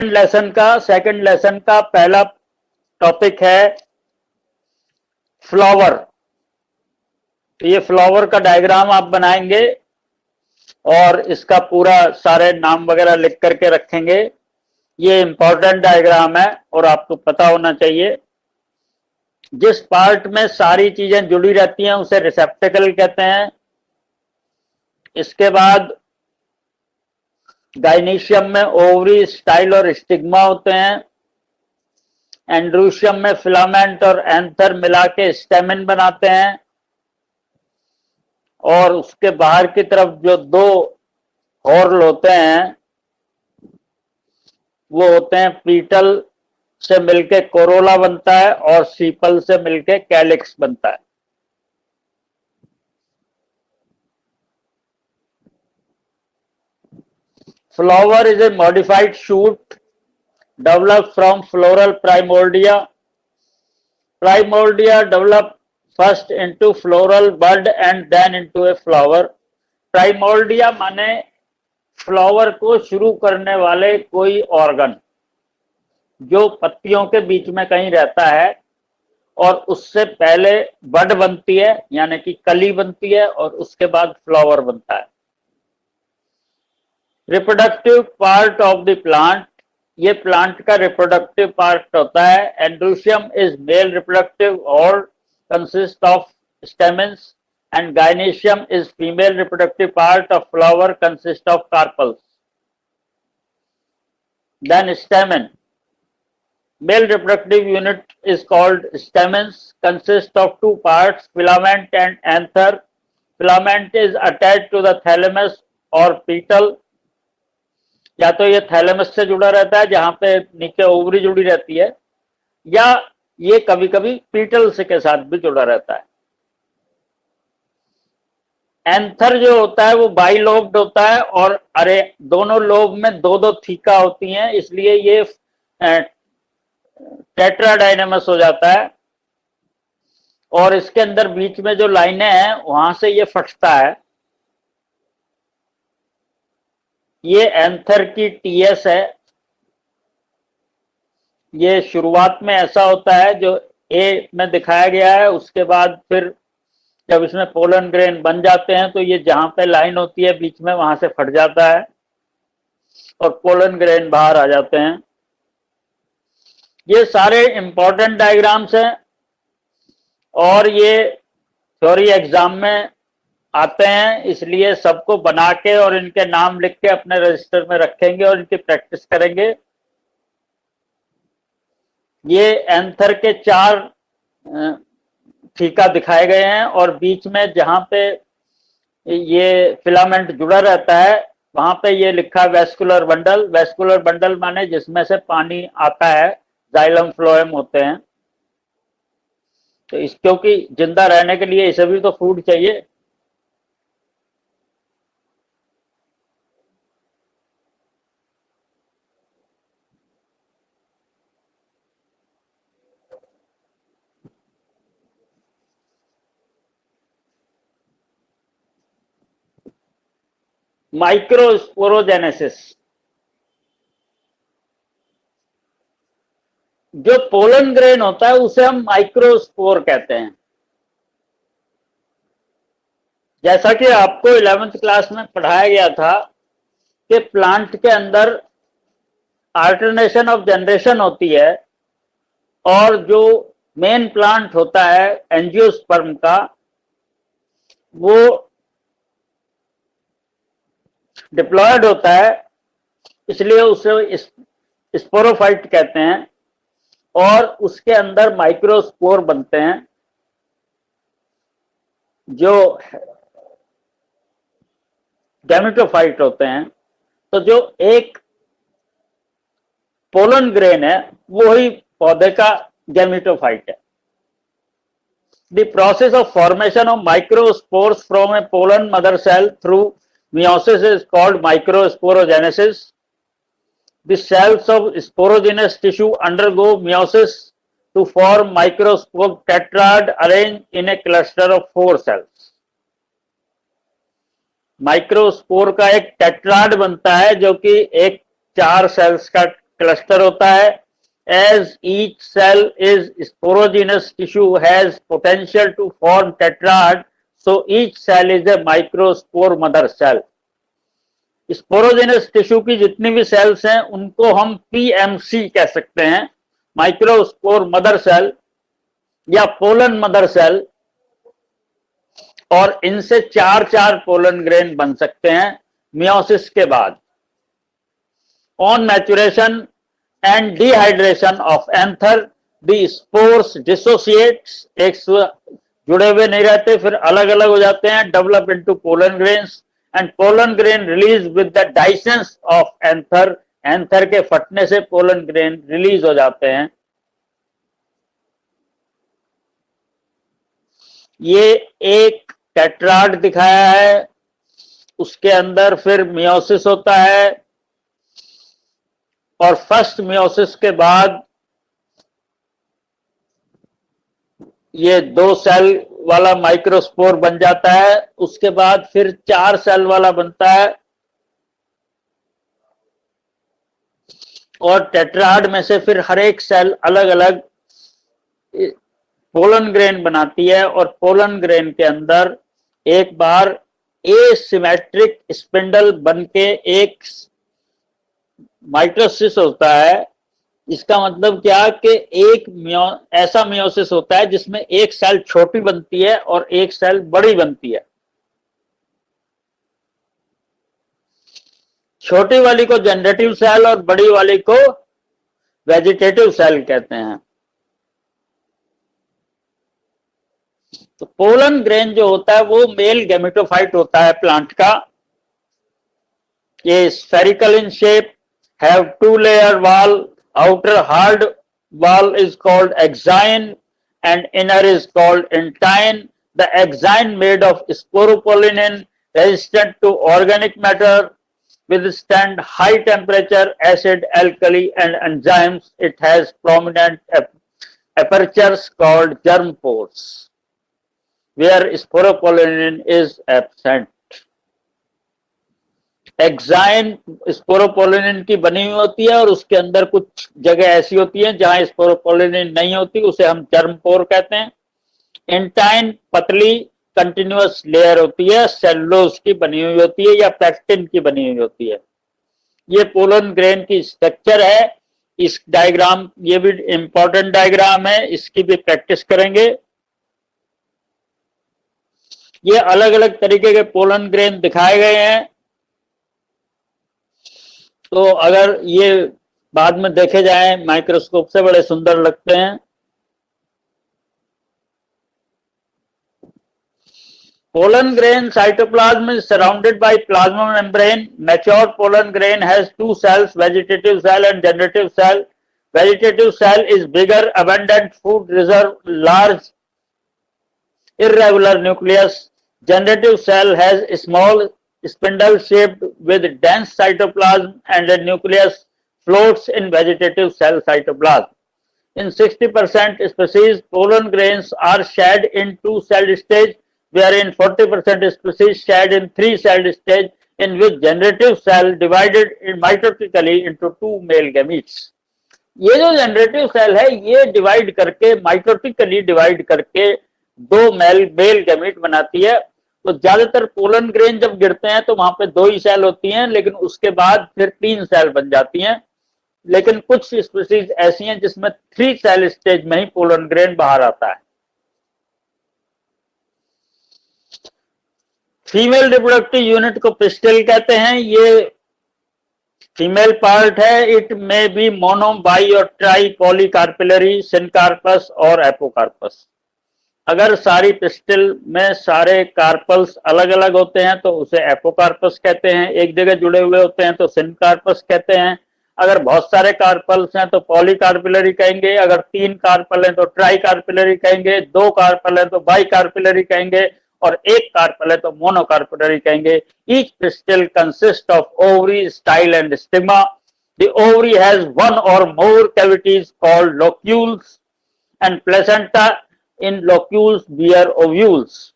Second lesson का पहला topic है फ्लावर। तो ये फ्लावर का डायग्राम आप बनाएंगे और इसका पूरा सारे नाम वगैरह लिख करके रखेंगे। ये इंपॉर्टेंट डायग्राम है और आपको पता होना चाहिए। जिस पार्ट में सारी चीजें जुड़ी रहती हैं उसे रिसेप्टेकल कहते हैं। इसके बाद गाइनीशियम में ओवरी, स्टाइल और स्टिग्मा होते हैं। एंड्रूशियम में फिलामेंट और एंथर मिला के स्टेमिन बनाते हैं। और उसके बाहर की तरफ जो दो हॉर्ल होते हैं वो होते हैं पीटल से मिलके कोरोला बनता है और सीपल से मिलके कैलिक्स बनता है। Flower is a modified shoot developed from floral primordia. Primordia develop first into floral bud and then into a flower. Primordia माने फ्लावर को शुरू करने वाले कोई ऑर्गन जो पत्तियों के बीच में कहीं रहता है और उससे पहले बड बनती है यानी कि कली बनती है और उसके बाद फ्लावर बनता है। Reproductive part of the plant, ये प्लांट का रिप्रोडक्टिव पार्ट होता है। एंड्रूशियम इज मेल रिप्रोडक्टिव और consist of stamens and gynoecium is female reproductive part of flower consist of carpels. Then stamen, male reproductive unit is called stamens, consist of two parts, filament and anther. Filament is attached to the thalamus और petal, या तो ये thalamus से जुड़ा रहता है जहां पे नीचे ओवरी जुड़ी रहती है, या ये कभी कभी पीटल से के साथ भी जुड़ा रहता है। एंथर जो होता है वो बाइलोब्ड होता है और अरे दोनों लोब में दो दो थीका होती हैं, इसलिए ये टेट्राडाइनेमस हो जाता है। और इसके अंदर बीच में जो लाइनें हैं वहां से ये फटता है। ये एंथर की टीएस है। ये शुरुआत में ऐसा होता है जो ए में दिखाया गया है, उसके बाद फिर जब इसमें पोलन ग्रेन बन जाते हैं तो ये जहां पे लाइन होती है बीच में वहां से फट जाता है और पोलन ग्रेन बाहर आ जाते हैं। ये सारे इंपॉर्टेंट डायग्राम्स हैं और ये थ्योरी एग्जाम में आते हैं, इसलिए सबको बना के और इनके नाम लिख के अपने रजिस्टर में रखेंगे और इनकी प्रैक्टिस करेंगे। ये एंथर के 4 थीका दिखाए गए हैं और बीच में जहां पे ये फिलामेंट जुड़ा रहता है वहां पे ये लिखा वेस्कुलर बंडल। वेस्कुलर बंडल माने जिसमें से पानी आता है, जाइलम फ्लोएम होते हैं। तो इस क्योंकि जिंदा रहने के लिए इसे भी तो फूड चाहिए। माइक्रोस्पोरोजेनेसिस, जो पोलन ग्रेन होता है उसे हम माइक्रोस्पोर कहते हैं। जैसा कि आपको 11th क्लास में पढ़ाया गया था कि प्लांट के अंदर अल्टरनेशन ऑफ जनरेशन होती है और जो मेन प्लांट होता है एंजियोस्पर्म का वो डिप्लॉयड होता है, इसलिए उसे स्पोरोफाइट कहते हैं। और उसके अंदर माइक्रोस्पोर बनते हैं जो गैमेटोफाइट होते हैं। तो जो एक पोलन ग्रेन है वो ही पौधे का गैमेटोफाइट है। The process of formation of microspores from a pollen mother cell through meiosis is called microsporogenesis. The cells of sporogenous tissue undergo meiosis to form microspore tetrad arranged in a cluster of 4 cells. Microspore का एक tetrad बनता है जो कि एक 4 sales का cluster होता है. As each cell is sporogenous tissue has potential to form tetrad, so each cell is a microspore mother cell. Sporogenous tissue की जितनी भी सेल्स हैं उनको हम पीएमसी कह सकते हैं, माइक्रोस्पोर मदर सेल या पोलन मदर सेल, और इनसे चार चार पोलन ग्रेन बन सकते हैं मियोसिस के बाद. On maturation and dehydration of anther, the spores dissociates, एक जुड़े हुए नहीं रहते, फिर अलग अलग हो जाते हैं, develop into pollen grains, and pollen grain release with the dehiscence of anther, anther के फटने से pollen grain रिलीज हो जाते हैं. ये एक टेट्राड दिखाया है, उसके अंदर फिर मियोसिस होता है, और फर्स्ट मियोसिस के बाद ये 2 सेल वाला माइक्रोस्पोर बन जाता है, उसके बाद फिर 4 सेल वाला बनता है, और टेट्राड में से फिर हर एक सेल अलग अलग पोलन ग्रेन बनाती है, और पोलन ग्रेन के अंदर एक बार एसिमेट्रिक स्पिंडल बनके एक माइटोसिस होता है. इसका मतलब क्या कि एक ऐसा मियोसिस होता है जिसमें एक सेल छोटी बनती है और एक सेल बड़ी बनती है. छोटी वाली को जनरेटिव सेल और बड़ी वाली को वेजिटेटिव सेल कहते हैं. तो पोलन ग्रेन जो होता है वो मेल गैमेटोफाइट होता है प्लांट का. ये spherical in shape, have 2-layer wall, outer hard wall is called axine and inner is called intine. The axine made of sporopollenin, resistant to organic matter, withstand high temperature, acid, alkali and enzymes. It has prominent apertures called germ pores where sporopollenin is absent. Exine sporopollenin की बनी हुई होती है, और उसके अंदर कुछ जगह ऐसी होती है जहां स्पोरोपोलिन नहीं होती, उसे हम जर्म पोर कहते हैं. इंटाइन पतली कंटिन्यूअस लेयर होती है, सेलुलोज की बनी हुई होती है या पैक्टिन की बनी हुई होती है. ये पोलन ग्रेन की स्ट्रक्चर है. इस डायग्राम, ये भी इंपॉर्टेंट डायग्राम है, इसकी भी प्रैक्टिस करेंगे. ये अलग अलग तरीके के पोलन ग्रेन दिखाए गए हैं, तो अगर ये बाद में देखे जाएं माइक्रोस्कोप से बड़े सुंदर लगते हैं. Pollen grain cytoplasm is surrounded by plasma membrane. Mature pollen grain has 2 cells, vegetative cell and generative cell. Vegetative cell is bigger, abundant food reserve, large, irregular nucleus. Generative cell has a small spindle shaped with dense cytoplasm and a nucleus floats in vegetative cell cytoplasm. In 60% species, pollen grains are shed in 2-celled stage, wherein 40% species shed in 3-celled stage, in which generative cell divided mitotically into 2 male gametes. ये जो generative cell है ये divide करके mitotically divide करके 2 male gamete बनाती है. तो ज्यादातर पोलन ग्रेन जब गिरते हैं तो वहां पे 2 ही सेल होती हैं, लेकिन उसके बाद फिर 3 सेल बन जाती हैं. लेकिन कुछ स्पीसीज ऐसी हैं जिसमें 3 सेल स्टेज में ही पोलन ग्रेन बाहर आता है. फीमेल रिप्रोडक्टिव यूनिट को पिस्टिल कहते हैं. ये फीमेल पार्ट है. इट में बी मोनो, बाई और ट्राई पॉलीकार्पिलरी, सिनकार्पस और एपोकार्पस. अगर सारी पिस्टिल में सारे कार्पल्स अलग अलग होते हैं तो उसे एपोकार्पस कहते हैं. एक जगह जुड़े हुए होते हैं तो सिनकार्पस कहते हैं. अगर बहुत सारे कार्पल्स हैं तो पॉलीकार्पिलरी कहेंगे. अगर 3 कार्पल हैं तो ट्राई कार्पिलरी कहेंगे. 2 कार्पल हैं तो बाई कार्पिलरी कहेंगे, और 1 कार्पल है तो मोनोकार्पिलरी कहेंगे. Each pistil consist of ovary, style and stigma. The ovary has 1 or more cavities called locules, and placenta in locules bear ovules.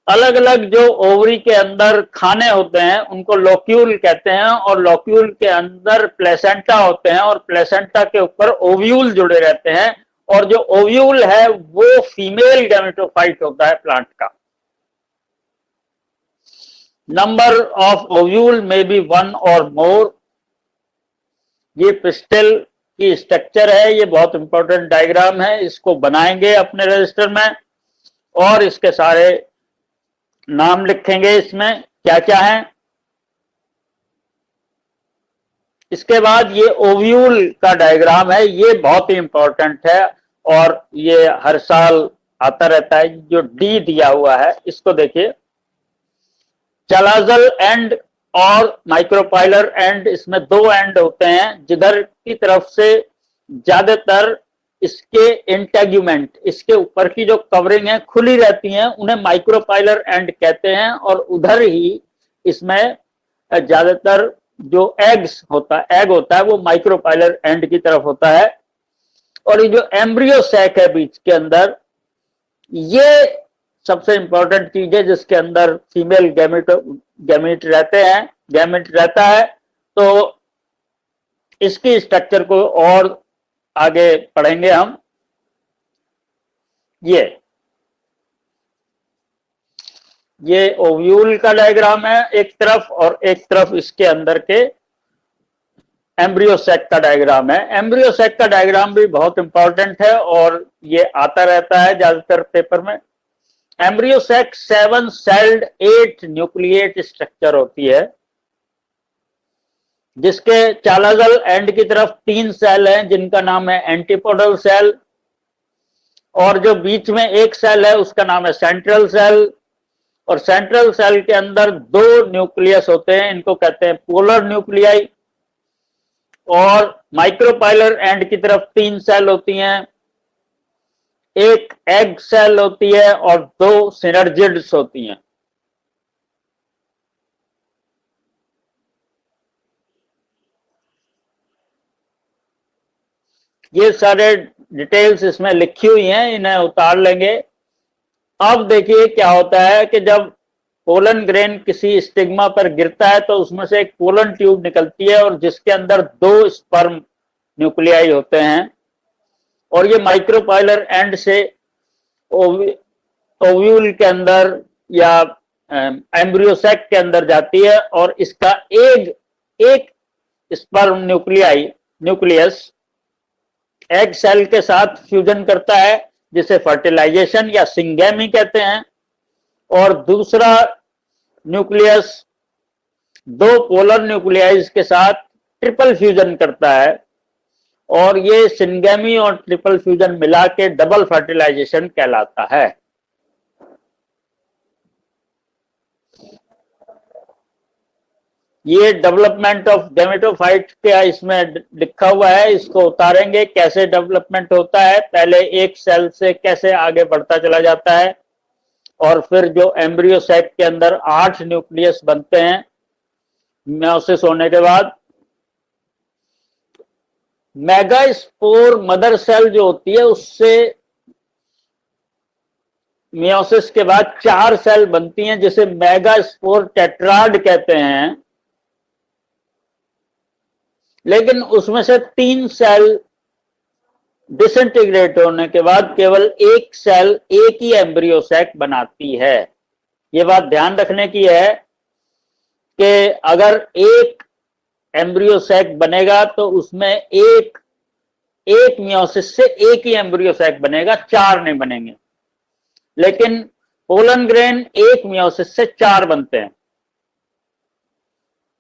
अलग अलग जो ओवरी के अंदर खाने होते हैं उनको लोक्यूल कहते हैं, और लोक्यूल के अंदर प्लेसेंटा होते हैं, और प्लेसेंटा के ऊपर ओव्यूल जुड़े रहते हैं, और जो ओव्यूल है वो फीमेल गैमेटोफाइट होता है प्लांट का। नंबर ऑफ ओव्यूल में बी 1 और मोर। ये पिस्टल की स्ट्रक्चर है, ये बहुत इंपॉर्टेंट डायग्राम है, इसको बनाएंगे अपने रजिस्टर में और इसके सारे नाम लिखेंगे इसमें क्या क्या है। इसके बाद ये ओव्यूल का डायग्राम है, ये बहुत ही इंपॉर्टेंट है और ये हर साल आता रहता है। जो डी दिया हुआ है इसको देखिए, चलाजल एंड और माइक्रोपाइलर एंड, इसमें 2 एंड होते हैं। जिधर की तरफ से ज्यादातर इसके इंटेग्यूमेंट, इसके ऊपर की जो कवरिंग है खुली रहती हैं, उन्हें माइक्रोपाइलर एंड कहते हैं, और उधर ही इसमें ज्यादातर जो एग होता है वो माइक्रोपाइलर एंड की तरफ होता है। और ये जो एम्ब्रियो सैक है बीच के अंदर, ये सबसे इंपॉर्टेंट चीज है जिसके अंदर फीमेल गैमेट रहता है। तो इसकी स्ट्रक्चर को और आगे पढ़ेंगे हम। ये ओव्यूल का डायग्राम है एक तरफ, और एक तरफ इसके अंदर के एम्ब्रियो सैक का डायग्राम है। एम्ब्रियो सैक का डायग्राम भी बहुत इंपॉर्टेंट है और ये आता रहता है ज्यादातर पेपर में। Embryo sac 7 celled 8 nucleate structure होती है, जिसके चालाजल एंड की तरफ 3 सेल हैं जिनका नाम है एंटीपोडल सेल, और जो बीच में एक सेल है उसका नाम है सेंट्रल सेल। और सेंट्रल सेल के अंदर 2 न्यूक्लियस होते हैं, इनको कहते हैं पोलर न्यूक्लियाई। और माइक्रोपाइलर एंड की तरफ 3 सेल होती हैं, एक एग सेल होती है और 2 सिनर्जिड्स होती हैं। ये सारे डिटेल्स इसमें लिखी हुई हैं, इन्हें उतार लेंगे। अब देखिए क्या होता है कि जब पोलन ग्रेन किसी स्टिग्मा पर गिरता है तो उसमें से एक पोलन ट्यूब निकलती है, और जिसके अंदर 2 स्पर्म न्यूक्लियाई होते हैं, और ये माइक्रोपाइलर एंड से ओव्यूल के अंदर या एम्ब्रियो सैक के अंदर जाती है, और इसका एक स्पर्म न्यूक्लियस एग सेल के साथ फ्यूजन करता है, जिसे फर्टिलाइजेशन या सिंगेमी कहते हैं, और दूसरा न्यूक्लियस 2 पोलर न्यूक्लियाइज के साथ ट्रिपल फ्यूजन करता है, और ये सिंगेमी और ट्रिपल फ्यूजन मिला के डबल फर्टिलाइजेशन कहलाता है। ये डेवलपमेंट ऑफ गैमेटोफाइट क्या इसमें लिखा हुआ है, इसको उतारेंगे कैसे डेवलपमेंट होता है, पहले एक सेल से कैसे आगे बढ़ता चला जाता है, और फिर जो एम्ब्रियो सैक के अंदर 8 न्यूक्लियस बनते हैं मियोसिस होने के बाद। मेगास्पोर मदर सेल जो होती है उससे मियोसिस के बाद 4 सेल बनती हैं, जिसे मेगास्पोर टेट्राड कहते हैं, लेकिन उसमें से 3 सेल डिसइंटीग्रेट होने के बाद केवल एक सेल एक ही एम्ब्रियो सैक बनाती है। ये बात ध्यान रखने की है कि अगर एक एम्ब्रियो सैक बनेगा तो उसमें एक मियोसिस से एक ही एम्ब्रियो सैक बनेगा, 4 नहीं बनेंगे। लेकिन पोलन ग्रेन एक मियोसिस से 4 बनते हैं,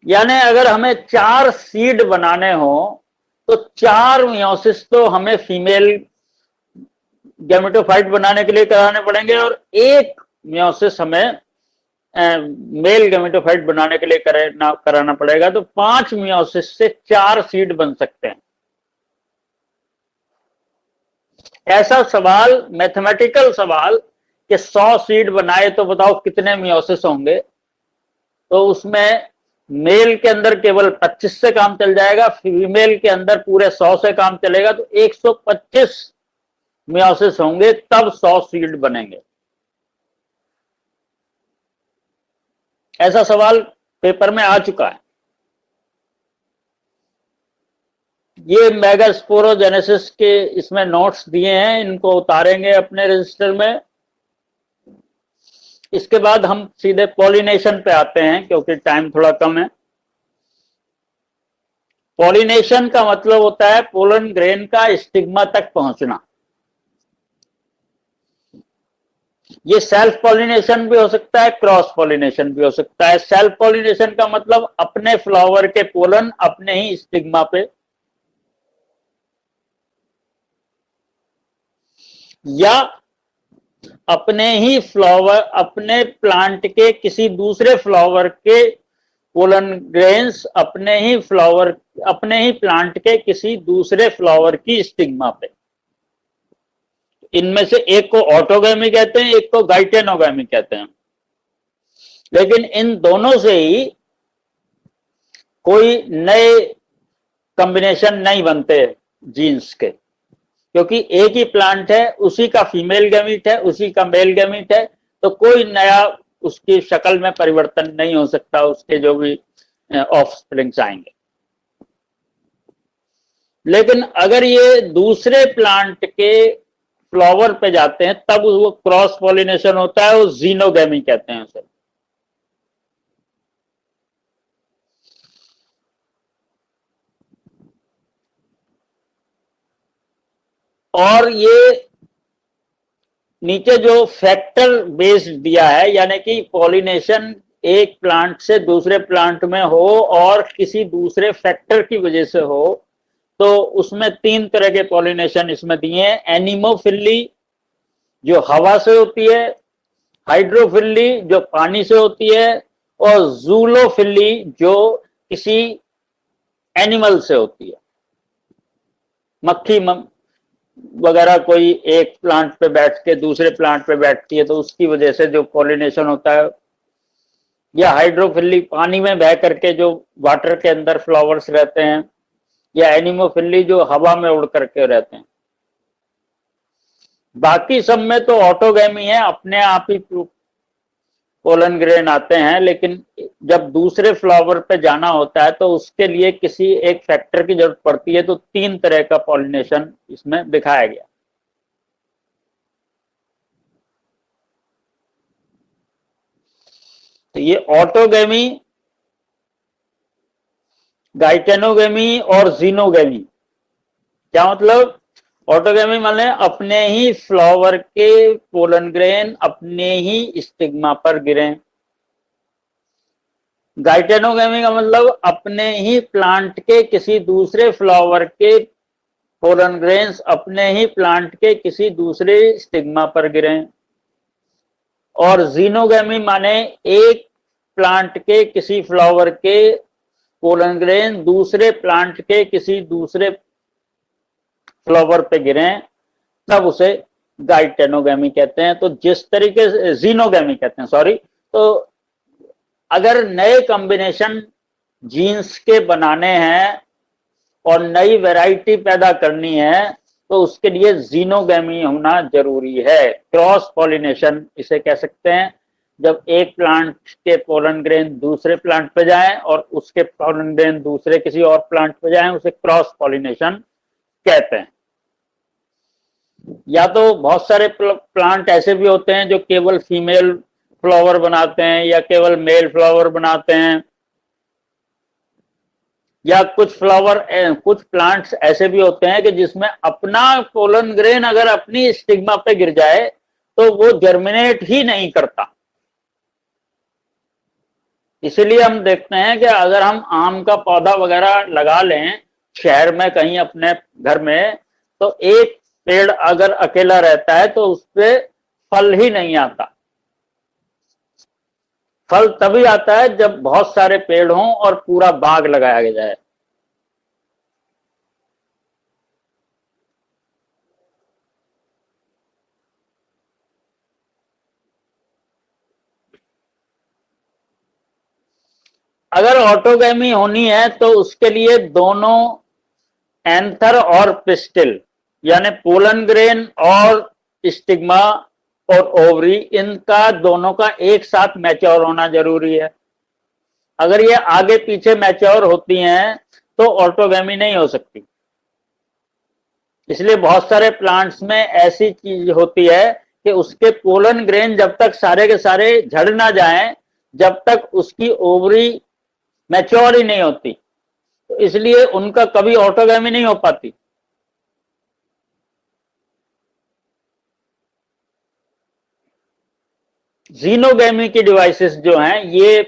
यानी अगर हमें 4 सीड बनाने हो तो 4 मियोसिस तो हमें फीमेल गैमेटोफाइट बनाने के लिए कराने पड़ेंगे, और एक मियोसिस हमें मेल गैमेटोफाइट बनाने के लिए कराना पड़ेगा। तो 5 मियोसिस से 4 सीड बन सकते हैं। ऐसा सवाल, मैथमेटिकल सवाल कि 100 सीड बनाए तो बताओ कितने मियोसिस होंगे, तो उसमें मेल के अंदर केवल 25 से काम चल जाएगा, फीमेल के अंदर पूरे 100 से काम चलेगा, तो 125 मियोसिस होंगे तब 100 सीड बनेंगे। ऐसा सवाल पेपर में आ चुका है। ये मेगास्पोरोजेनेसिस के इसमें नोट्स दिए हैं, इनको उतारेंगे अपने रजिस्टर में। इसके बाद हम सीधे पॉलिनेशन पे आते हैं क्योंकि टाइम थोड़ा कम है। पॉलिनेशन का मतलब होता है पोलन ग्रेन का स्टिग्मा तक पहुंचना। ये सेल्फ पॉलिनेशन भी हो सकता है, क्रॉस पॉलिनेशन भी हो सकता है। सेल्फ पॉलिनेशन का मतलब अपने फ्लावर के पोलन अपने ही स्टिग्मा पे, या अपने ही फ्लावर, अपने प्लांट के किसी दूसरे फ्लावर के पोलन ग्रेन्स अपने ही फ्लावर, अपने ही प्लांट के किसी दूसरे फ्लावर की स्टिग्मा पे। इनमें से एक को ऑटोगैमी कहते हैं, एक को गाइटेनोगैमी कहते हैं। लेकिन इन दोनों से ही कोई नए कॉम्बिनेशन नहीं बनते जीन्स के, क्योंकि एक ही प्लांट है, उसी का फीमेल गैमीट है, उसी का मेल गैमीट है, तो कोई नया उसकी शक्ल में परिवर्तन नहीं हो सकता, उसके जो भी ऑफस्प्रिंग्स आएंगे। लेकिन अगर ये दूसरे प्लांट के फ्लावर पे जाते हैं तब वो क्रॉस पॉलिनेशन होता है, वो जीनोगैमी कहते हैं उसे। और ये नीचे जो फैक्टर बेस्ड दिया है, यानी कि पॉलिनेशन एक प्लांट से दूसरे प्लांट में हो और किसी दूसरे फैक्टर की वजह से हो, तो उसमें 3 तरह के पॉलिनेशन इसमें दिए हैं। एनिमोफिली जो हवा से होती है, हाइड्रोफिली जो पानी से होती है, और जूलोफिली जो किसी एनिमल से होती है। मक्खी वगैरह कोई एक प्लांट पे बैठ के दूसरे प्लांट पे बैठती है तो उसकी वजह से जो पॉलिनेशन होता है, या हाइड्रोफिली पानी में बह करके जो वाटर के अंदर फ्लावर्स रहते हैं, या एनिमोफिली जो हवा में उड़ करके रहते हैं। बाकी सब में तो ऑटोगैमी है, अपने आप ही पोलन ग्रेन आते हैं। लेकिन जब दूसरे फ्लावर पे जाना होता है तो उसके लिए किसी एक फैक्टर की जरूरत पड़ती है, तो 3 तरह का पॉलिनेशन इसमें दिखाया गया। तो ये ऑटोगैमी, गाइटेनोगैमी और जीनोगैमी। क्या मतलब? ऑटोगैमी माने अपने ही फ्लावर के पोलन ग्रेन अपने ही स्टिग्मा पर गिरे। गाइटेनोगैमी का मतलब अपने ही प्लांट के किसी दूसरे फ्लावर के पोलन ग्रेन्स अपने ही प्लांट के किसी दूसरे स्टिग्मा पर गिरे। और जीनोगैमी माने एक प्लांट के किसी फ्लावर के पोलन ग्रेन दूसरे प्लांट के किसी दूसरे फ्लावर पे गिरे, तब उसे गाइटेनोगैमी कहते हैं। तो जिस तरीके से जीनोगैमी कहते हैं, सॉरी। तो अगर नए कॉम्बिनेशन जीन्स के बनाने हैं और नई वैरायटी पैदा करनी है तो उसके लिए जीनोगैमी होना जरूरी है। क्रॉस पॉलिनेशन इसे कह सकते हैं, जब एक प्लांट के पोलन ग्रेन दूसरे प्लांट पे जाएं और उसके पोलन ग्रेन दूसरे किसी और प्लांट पे जाएं, उसे क्रॉस पॉलिनेशन कहते हैं। या तो बहुत सारे प्लांट ऐसे भी होते हैं जो केवल फीमेल फ्लावर बनाते हैं या केवल मेल फ्लावर बनाते हैं, या कुछ प्लांट्स ऐसे भी होते हैं कि जिसमें अपना पोलन ग्रेन अगर अपनी स्टिग्मा पे गिर जाए तो वो जर्मिनेट ही नहीं करता। इसीलिए हम देखते हैं कि अगर हम आम का पौधा वगैरह लगा लें शहर में कहीं अपने घर में, तो एक पेड़ अगर अकेला रहता है तो उस पे फल ही नहीं आता। फल तभी आता है जब बहुत सारे पेड़ हों और पूरा बाग लगाया जाए। अगर ऑटोगैमी होनी है तो उसके लिए दोनों एंथर और पिस्टिल, यानी पोलन ग्रेन और स्टिग्मा और ओवरी, इनका दोनों का एक साथ मैच्योर होना जरूरी है। अगर ये आगे पीछे मैच्योर होती हैं तो ऑटोगैमी नहीं हो सकती। इसलिए बहुत सारे प्लांट्स में ऐसी चीज होती है कि उसके पोलन ग्रेन जब तक सारे के सारे झड़ ना जाएं, जब तक उसकी ओवरी मैच्योर ही नहीं होती, तो इसलिए उनका कभी ऑटोगैमी नहीं हो पाती। जीनोगैमी की डिवाइसेस जो हैं ये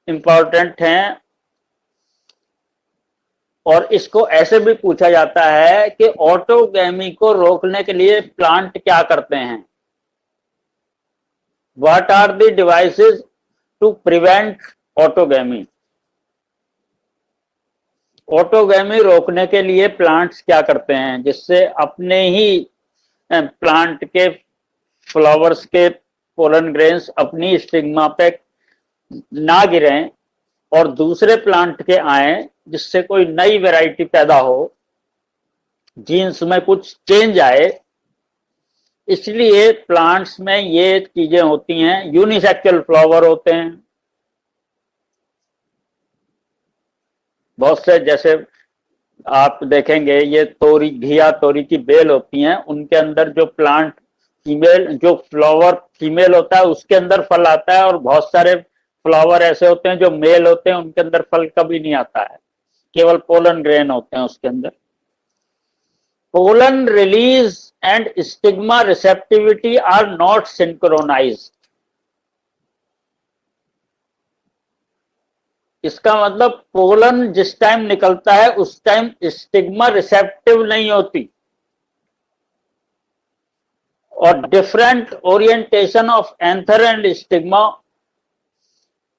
इंपॉर्टेंट हैं, और इसको ऐसे भी पूछा जाता है कि ऑटोगैमी को रोकने के लिए प्लांट क्या करते हैं। What are the devices to prevent autogamy. Autogamy रोकने के लिए प्लांट्स क्या करते हैं जिससे अपने ही प्लांट के फ्लावर्स के पोलन ग्रेन्स अपनी स्टिग्मा पे ना गिरें और दूसरे प्लांट के आए, जिससे कोई नई वैरायटी पैदा हो, जीन्स में कुछ चेंज आए। इसलिए प्लांट्स में ये चीजें होती हैं। यूनिसेक्सुअल फ्लावर होते हैं बहुत से, जैसे आप देखेंगे ये तोरी, घिया तोरी की बेल होती हैं, उनके अंदर जो प्लांट फीमेल, जो फ्लावर फीमेल होता है उसके अंदर फल आता है, और बहुत सारे फ्लावर ऐसे होते हैं जो मेल होते हैं, उनके अंदर फल कभी नहीं आता है, केवल पोलन ग्रेन होते हैं उसके अंदर। Pollen release and stigma receptivity are not synchronized. इसका मतलब पोलन जिस टाइम निकलता है उस टाइम स्टिग्मा रिसेप्टिव नहीं होती, और different orientation of anther and stigma.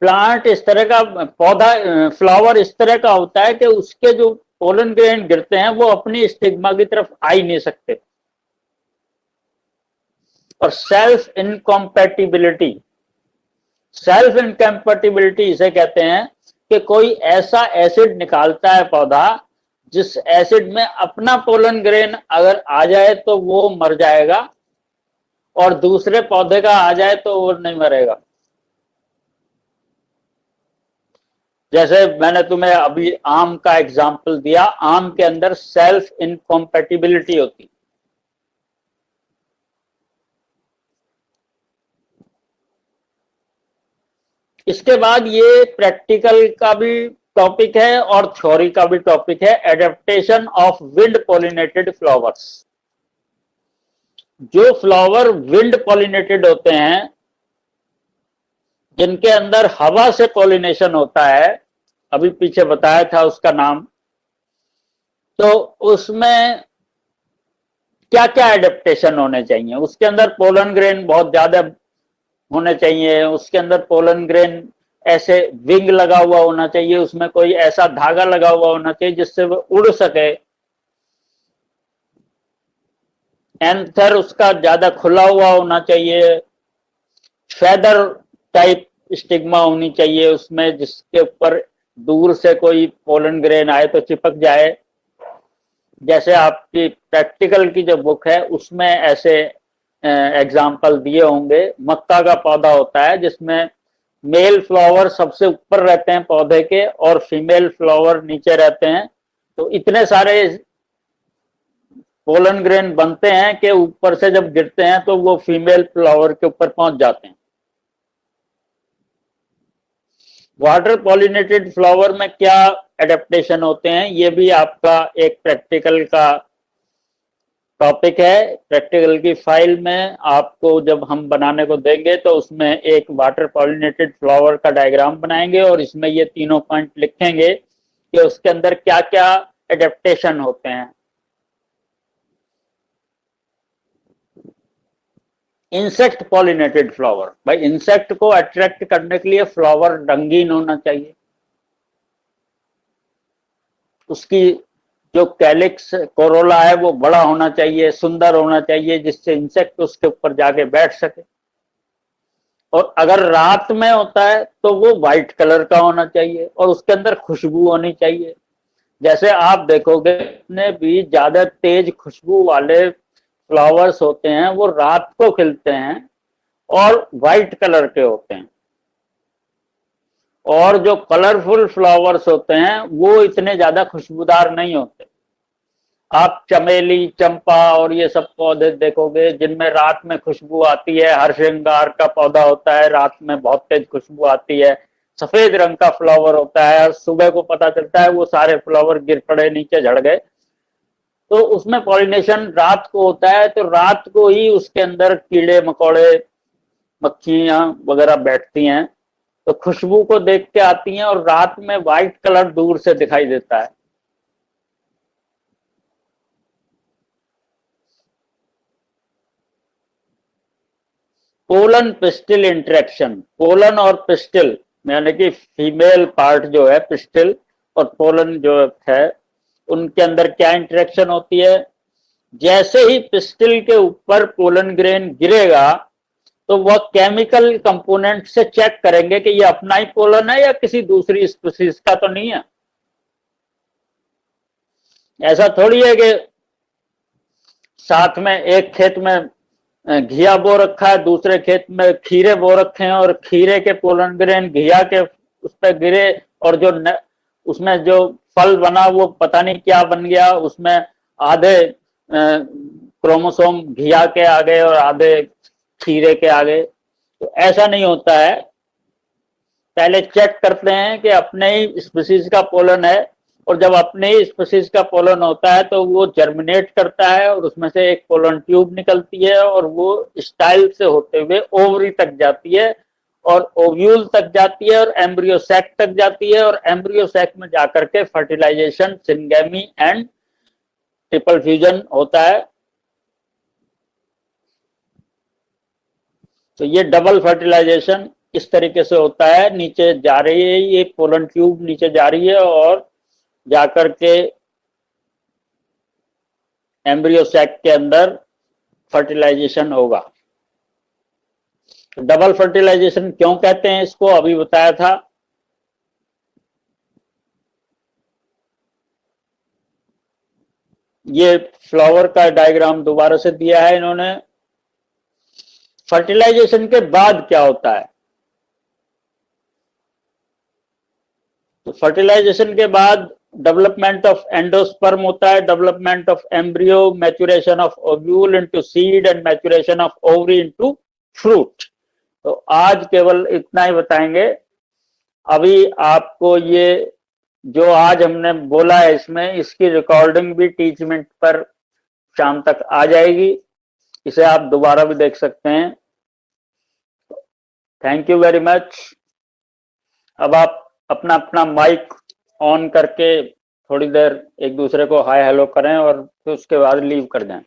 Plant इस तरह का, पौधा फ्लावर इस तरह का होता है कि उसके जो पोलन ग्रेन गिरते हैं वो अपनी स्टिग्मा की तरफ आ ही नहीं सकते। और सेल्फ इनकॉम्पैटिबिलिटी, सेल्फ इनकम्पैटिबिलिटी इसे कहते हैं कि कोई ऐसा एसिड निकालता है पौधा जिस एसिड में अपना पोलन ग्रेन अगर आ जाए तो वो मर जाएगा, और दूसरे पौधे का आ जाए तो वो नहीं मरेगा। जैसे मैंने तुम्हें अभी आम का एग्जाम्पल दिया, आम के अंदर सेल्फ इनकॉम्पैटिबिलिटी होती। इसके बाद ये प्रैक्टिकल का भी टॉपिक है और थ्योरी का भी टॉपिक है, adaptation of wind pollinated flowers. जो फ्लावर विंड पॉलिनेटेड होते हैं, जिनके अंदर हवा से पॉलिनेशन होता है, अभी पीछे बताया था उसका नाम, तो उसमें क्या क्या एडेप्टेशन होने चाहिए। उसके अंदर पोलन ग्रेन बहुत ज्यादा होने चाहिए, उसके अंदर पोलन ग्रेन ऐसे विंग लगा हुआ होना चाहिए, उसमें कोई ऐसा धागा लगा हुआ होना चाहिए जिससे वो उड़ सके। एंथर उसका ज्यादा खुला हुआ होना चाहिए। फेदर टाइप स्टिग्मा होनी चाहिए उसमें, जिसके ऊपर दूर से कोई पोलन ग्रेन आए तो चिपक जाए। जैसे आपकी प्रैक्टिकल की जो बुक है उसमें ऐसे एग्जाम्पल दिए होंगे। मक्का का पौधा होता है जिसमें मेल फ्लावर सबसे ऊपर रहते हैं पौधे के और फीमेल फ्लावर नीचे रहते हैं, तो इतने सारे पोलन ग्रेन बनते हैं कि ऊपर से जब गिरते हैं तो वो फीमेल फ्लावर के ऊपर पहुंच जाते हैं। वाटर पॉलिनेटेड फ्लावर में क्या एडेप्टेशन होते हैं, ये भी आपका एक प्रैक्टिकल का टॉपिक है। प्रैक्टिकल की फाइल में आपको जब हम बनाने को देंगे तो उसमें एक वाटर पॉलिनेटेड फ्लावर का डायग्राम बनाएंगे और इसमें ये तीनों पॉइंट लिखेंगे कि उसके अंदर क्या क्या एडेप्टेशन होते हैं। इंसेक्ट पॉलिनेटेड फ्लावर, भाई इंसेक्ट को अट्रैक्ट करने के लिए फ्लावर रंगीन होना चाहिए, उसकी जो कैलिक्स कोरोला है वो बड़ा होना चाहिए, सुंदर होना चाहिए, जिससे इंसेक्ट उसके ऊपर जाके बैठ सके। और अगर रात में होता है तो वो व्हाइट कलर का होना चाहिए और उसके अंदर खुशबू होनी चाहिए। जैसे आप देखोगे जितने भी ज्यादा तेज खुशबू वाले फ्लावर्स होते हैं वो रात को खिलते हैं और व्हाइट कलर के होते हैं। और जो कलरफुल फ्लावर्स होते हैं वो इतने ज्यादा खुशबूदार नहीं होते। आप चमेली, चंपा और ये सब पौधे देखोगे जिनमें रात में खुशबू आती है। हर श्रृंगार का पौधा होता है, रात में बहुत तेज खुशबू आती है, सफेद रंग का फ्लावर होता है और सुबह को पता चलता है वो सारे फ्लावर गिर पड़े, नीचे झड़ गए। तो उसमें पॉलिनेशन रात को होता है, तो रात को ही उसके अंदर कीड़े मकोड़े, मक्खियां वगैरह बैठती हैं, तो खुशबू को देख के आती हैं और रात में व्हाइट कलर दूर से दिखाई देता है। पोलन पिस्टिल इंटरेक्शन, पोलन और पिस्टिल यानी कि फीमेल पार्ट जो है पिस्टिल और पोलन जो है उनके अंदर क्या इंटरेक्शन होती है। जैसे ही पिस्टिल के ऊपर पोलन ग्रेन गिरेगा तो वह केमिकल कंपोनेंट से चेक करेंगे कि ये अपना ही पोलन है या किसी दूसरी स्पीसीज का तो नहीं है। ऐसा थोड़ी है कि साथ में एक खेत में घिया बो रखा है, दूसरे खेत में खीरे बो रखे हैं और खीरे के पोलन ग्रेन घिया के उस पर गिरे और उसमें जो फल बना वो पता नहीं क्या बन गया, उसमें आधे क्रोमोसोम घिया के आ गए और आधे खीरे के आ गए। तो ऐसा नहीं होता है। पहले चेक करते हैं कि अपने ही स्पीसीज का पोलन है, और जब अपने ही स्पीसीज का पोलन होता है तो वो जर्मिनेट करता है और उसमें से एक पोलन ट्यूब निकलती है और वो स्टाइल से होते हुए ओवरी तक जाती है और ओव्यूल तक जाती है और एम्ब्रियो सैक तक जाती है और एम्ब्रियो सैक में जाकर के fertilization, syngamy and triple fusion होता है। तो ये डबल फर्टिलाइजेशन इस तरीके से होता है। नीचे जा रही है ये पोलन ट्यूब, नीचे जा रही है और जाकर के एम्ब्रियो सैक के अंदर फर्टिलाइजेशन होगा। तो डबल फर्टिलाइजेशन क्यों कहते हैं इसको, अभी बताया था। ये फ्लावर का डायग्राम दोबारा से दिया है इन्होंने। फर्टिलाइजेशन के बाद क्या होता है, तो फर्टिलाइजेशन के बाद डेवलपमेंट ऑफ एंडोस्पर्म होता है, development of embryo, maturation of ovule into seed and maturation of ovary into fruit. तो आज केवल इतना ही बताएंगे। अभी आपको ये जो आज हमने बोला है इसमें, इसकी रिकॉर्डिंग भी टीचमेंट पर शाम तक आ जाएगी, इसे आप दोबारा भी देख सकते हैं। Thank you very much. अब आप अपना अपना माइक ऑन करके थोड़ी देर एक दूसरे को हाय हेलो करें और फिर उसके बाद लीव कर दें।